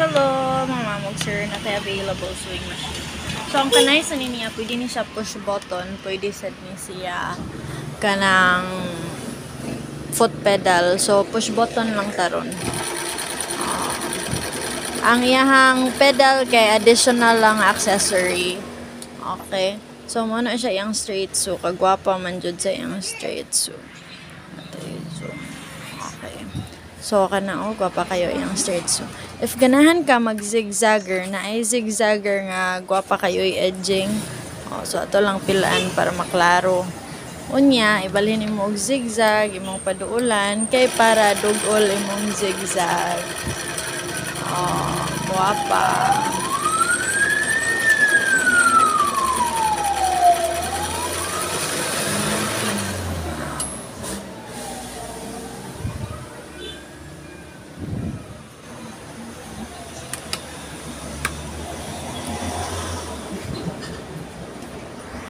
Hello, mga mamog sir, na kay available sewing machine. So, ang kanay sa niya, pwede ni siya push button, pwede set ni siya kanang foot pedal. So, push button lang taron. Ang iyahang pedal kay additional lang accessory. Okay. So, muna siya yung straight sew. Kagwapa man jud sa yung straight sew. Okay. So, kana gwapa kayo yung straight sew. If ganahan ka mag-zigzagger, na ay zigzagger nga gwapa kayo i-edging. So, ato lang pilaan para maklaro. Unya, ibalhin mo og zigzag, imong paduulan, kay para dugol imong zigzag. Guwapa.